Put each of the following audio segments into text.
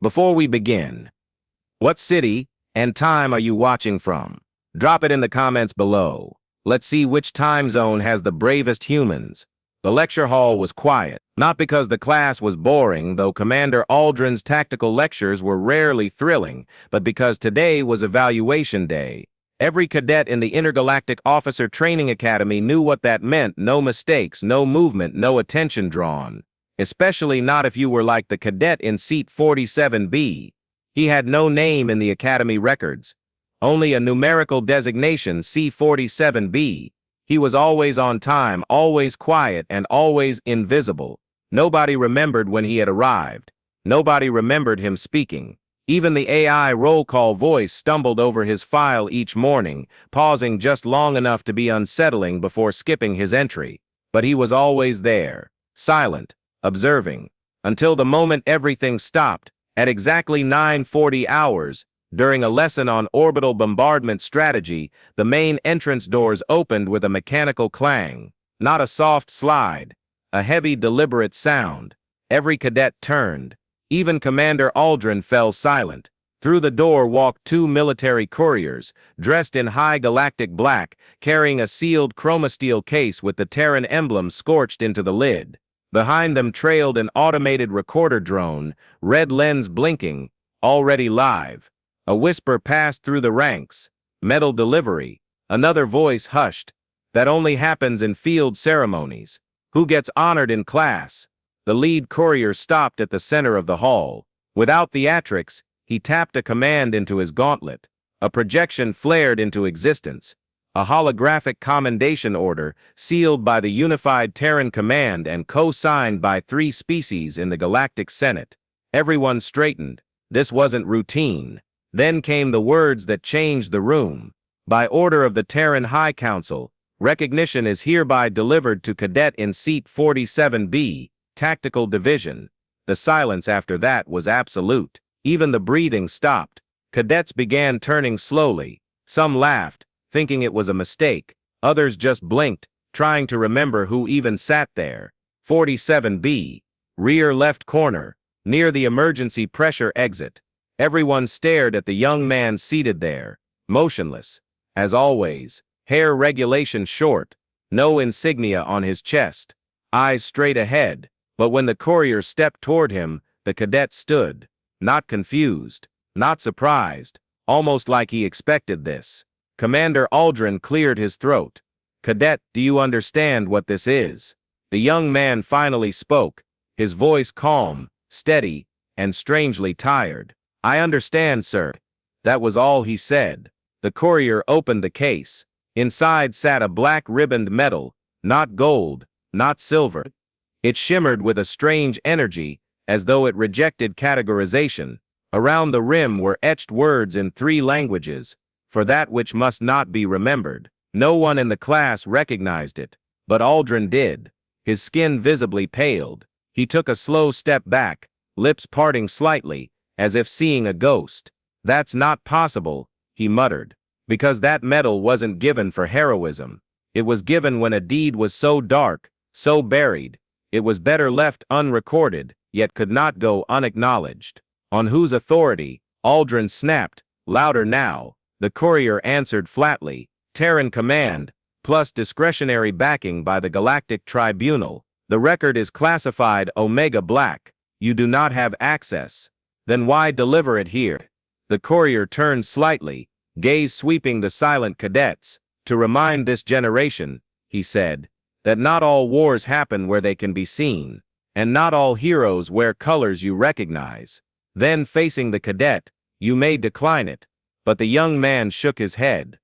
Before we begin, what city and time are you watching from? Drop it in the comments below. Let's see which time zone has the bravest humans. The lecture hall was quiet, not because the class was boring, though Commander Aldrin's tactical lectures were rarely thrilling, but because today was evaluation day. Every cadet in the Intergalactic Officer Training Academy knew what that meant: no mistakes, no movement, no attention drawn. Especially not if you were like the cadet in seat 47B. He had no name in the Academy records, only a numerical designation, C47B. He was always on time, always quiet, and always invisible. Nobody remembered when he had arrived. Nobody remembered him speaking. Even the AI roll call voice stumbled over his file each morning, pausing just long enough to be unsettling before skipping his entry. But he was always there, silent, observing, until the moment everything stopped, at exactly 9:40 hours, during a lesson on orbital bombardment strategy. The main entrance doors opened with a mechanical clang, not a soft slide, a heavy, deliberate sound. Every cadet turned. Even Commander Aldrin fell silent. Through the door walked two military couriers, dressed in high galactic black, carrying a sealed chromasteel case with the Terran emblem scorched into the lid. Behind them trailed an automated recorder drone, red lens blinking, already live. A whisper passed through the ranks. Medal delivery. Another voice hushed. That only happens in field ceremonies. Who gets honored in class? The lead courier stopped at the center of the hall. Without theatrics, he tapped a command into his gauntlet. A projection flared into existence. A holographic commendation order, sealed by the unified Terran command and co-signed by 3 species in the Galactic Senate. Everyone straightened. This wasn't routine. Then came the words that changed the room. By order of the Terran High Council, recognition is hereby delivered to Cadet in seat 47B, Tactical Division. The silence after that was absolute. Even the breathing stopped. Cadets began turning slowly. Some laughed, thinking it was a mistake. Others just blinked, trying to remember who even sat there. 47B, rear left corner, near the emergency pressure exit. Everyone stared at the young man seated there, motionless. As always, hair regulation short, no insignia on his chest, eyes straight ahead. But when the courier stepped toward him, the cadet stood, not confused, not surprised, almost like he expected this. Commander Aldrin cleared his throat. "Cadet, do you understand what this is?" The young man finally spoke, his voice calm, steady, and strangely tired. "I understand, sir." That was all he said. The courier opened the case. Inside sat a black ribboned metal, not gold, not silver. It shimmered with a strange energy, as though it rejected categorization. Around the rim were etched words in 3 languages, for that which must not be remembered. No one in the class recognized it, but Aldrin did. His skin visibly paled. He took a slow step back, lips parting slightly, as if seeing a ghost. "That's not possible," he muttered, "because that medal wasn't given for heroism. It was given when a deed was so dark, so buried. It was better left unrecorded, yet could not go unacknowledged." "On whose authority?" Aldrin snapped, louder now. The courier answered flatly, "Terran Command, plus discretionary backing by the Galactic Tribunal. The record is classified Omega Black. You do not have access. Then why deliver it here?" The courier turned slightly, gaze sweeping the silent cadets. "To remind this generation," he said, "that not all wars happen where they can be seen, and not all heroes wear colors you recognize." Then, facing the cadet, "You may decline it." But the young man shook his head.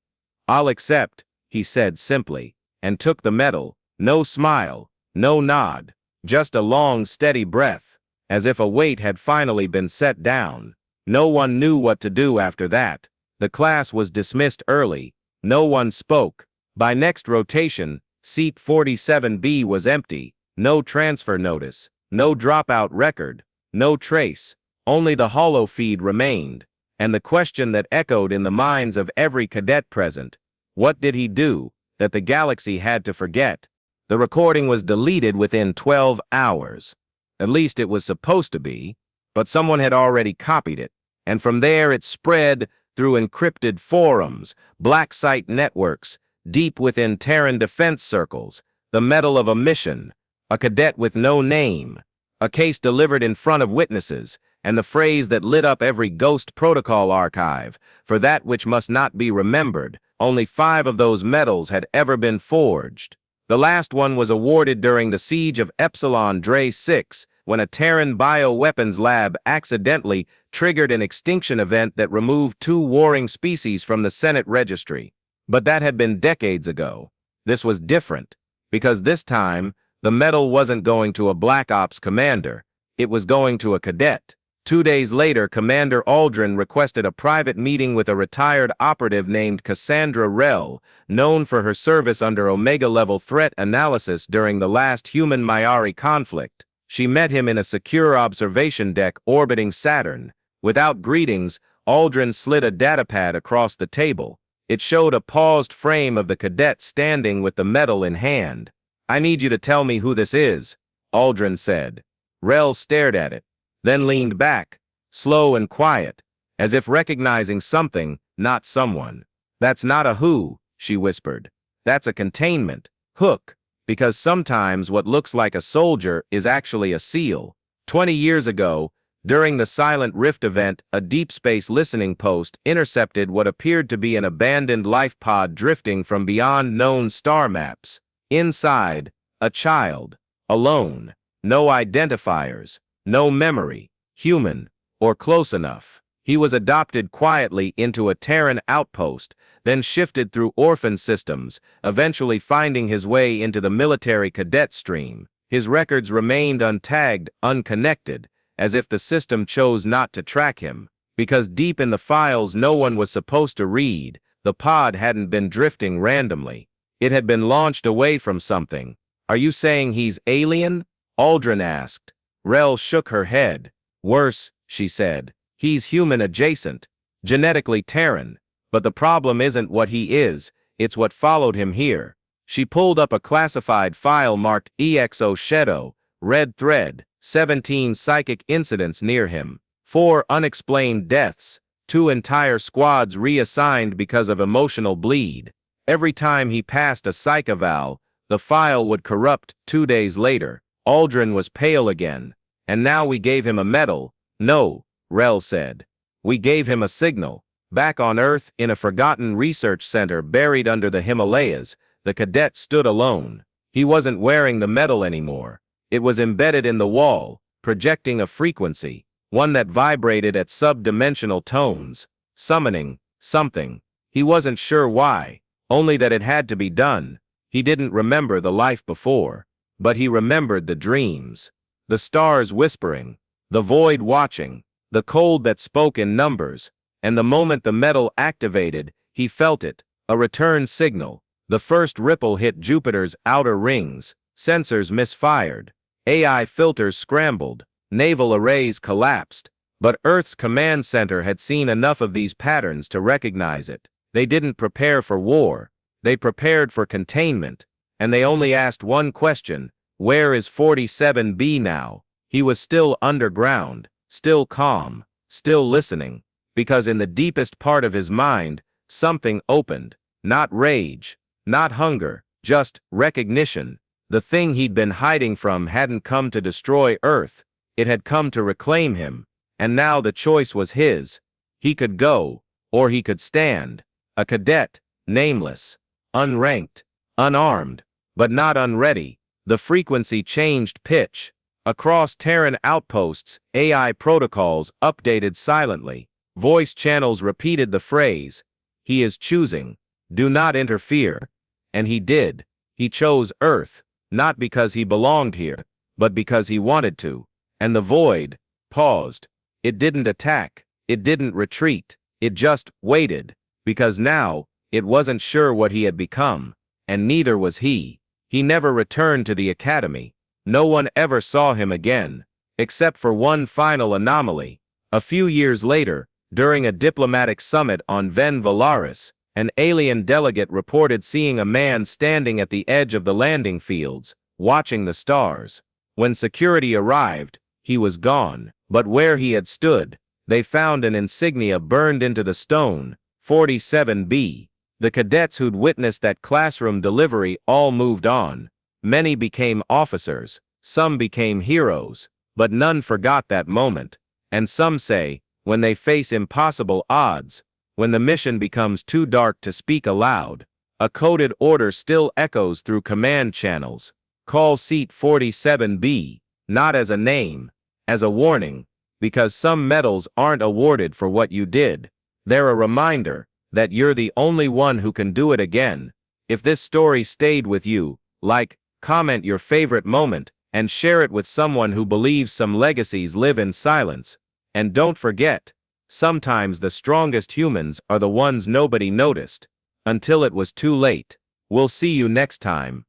"I'll accept," he said simply, and took the medal. No smile, no nod, just a long, steady breath, as if a weight had finally been set down. No one knew what to do after that. The class was dismissed early. No one spoke. By next rotation, seat 47B was empty. No transfer notice, no dropout record, no trace. Only the holo feed remained. And the question that echoed in the minds of every cadet present: what did he do that the galaxy had to forget? The recording was deleted within 12 hours. At least it was supposed to be. but someone had already copied it, and from there it spread through encrypted forums, black site networks, deep within Terran defense circles, the medal of a mission, a cadet with no name, a case delivered in front of witnesses, and the phrase that lit up every Ghost Protocol archive, for that which must not be remembered. Only 5 of those medals had ever been forged. The last one was awarded during the siege of Epsilon Dre 6, when a Terran bioweapons lab accidentally triggered an extinction event that removed 2 warring species from the Senate registry. But that had been decades ago. This was different, because this time, the medal wasn't going to a Black Ops commander, it was going to a cadet. 2 days later, Commander Aldrin requested a private meeting with a retired operative named Cassandra Rell, known for her service under Omega-level threat analysis during the last human-Maiari conflict. She met him in a secure observation deck orbiting Saturn. Without greetings, Aldrin slid a datapad across the table. It showed a paused frame of the cadet standing with the medal in hand. "I need you to tell me who this is," Aldrin said. Rell stared at it, then leaned back, slow and quiet, as if recognizing something, not someone. "That's not a who," she whispered. "That's a containment hook, because sometimes what looks like a soldier is actually a SEAL." 20 years ago, during the Silent Rift event, a deep space listening post intercepted what appeared to be an abandoned life pod drifting from beyond known star maps. Inside, a child, alone, no identifiers, no memory, human, or close enough. He was adopted quietly into a Terran outpost, then shifted through orphan systems, eventually finding his way into the military cadet stream. His records remained untagged, unconnected, as if the system chose not to track him. Because deep in the files no one was supposed to read, the pod hadn't been drifting randomly. It had been launched away from something. "Are you saying he's alien?" Aldrin asked. Rell shook her head. "Worse," she said. "He's human adjacent, genetically Terran. But the problem isn't what he is, it's what followed him here." She pulled up a classified file marked EXO Shadow, red thread, 17 psychic incidents near him, 4 unexplained deaths, 2 entire squads reassigned because of emotional bleed. Every time he passed a psych eval, the file would corrupt. 2 days later, Aldrin was pale again. "And now we gave him a medal." "No," Rell said. "We gave him a signal." Back on Earth, in a forgotten research center buried under the Himalayas, the cadet stood alone. He wasn't wearing the medal anymore. It was embedded in the wall, projecting a frequency, one that vibrated at sub-dimensional tones, summoning something. He wasn't sure why, only that it had to be done. He didn't remember the life before, but he remembered the dreams. The stars whispering, the void watching, the cold that spoke in numbers, and the moment the medal activated, he felt it, a return signal. The first ripple hit Jupiter's outer rings, sensors misfired, AI filters scrambled, naval arrays collapsed, but Earth's command center had seen enough of these patterns to recognize it. They didn't prepare for war, they prepared for containment, and they only asked one question: where is 47B now? He was still underground, still calm, still listening, because in the deepest part of his mind, something opened. Not rage, not hunger, just recognition. The thing he'd been hiding from hadn't come to destroy Earth, it had come to reclaim him, and now the choice was his. He could go, or he could stand. A cadet, nameless, unranked, unarmed, but not unready. The frequency changed pitch. Across Terran outposts, AI protocols updated silently. Voice channels repeated the phrase, "He is choosing. Do not interfere." And he did. He chose Earth, not because he belonged here, but because he wanted to. And the void paused. It didn't attack. It didn't retreat. It just waited, because now it wasn't sure what he had become, and neither was he. He never returned to the academy. No one ever saw him again, except for one final anomaly. A few years later, during a diplomatic summit on Ven Valaris, an alien delegate reported seeing a man standing at the edge of the landing fields, watching the stars. When security arrived, he was gone, but where he had stood, they found an insignia burned into the stone, 47B. The cadets who'd witnessed that classroom delivery all moved on. Many became officers, some became heroes, but none forgot that moment. And some say, when they face impossible odds, when the mission becomes too dark to speak aloud, a coded order still echoes through command channels. Call seat 47B, not as a name, as a warning, because some medals aren't awarded for what you did. They're a reminder that you're the only one who can do it again. If this story stayed with you, like, comment your favorite moment, and share it with someone who believes some legacies live in silence. And don't forget, sometimes the strongest humans are the ones nobody noticed, until it was too late. We'll see you next time.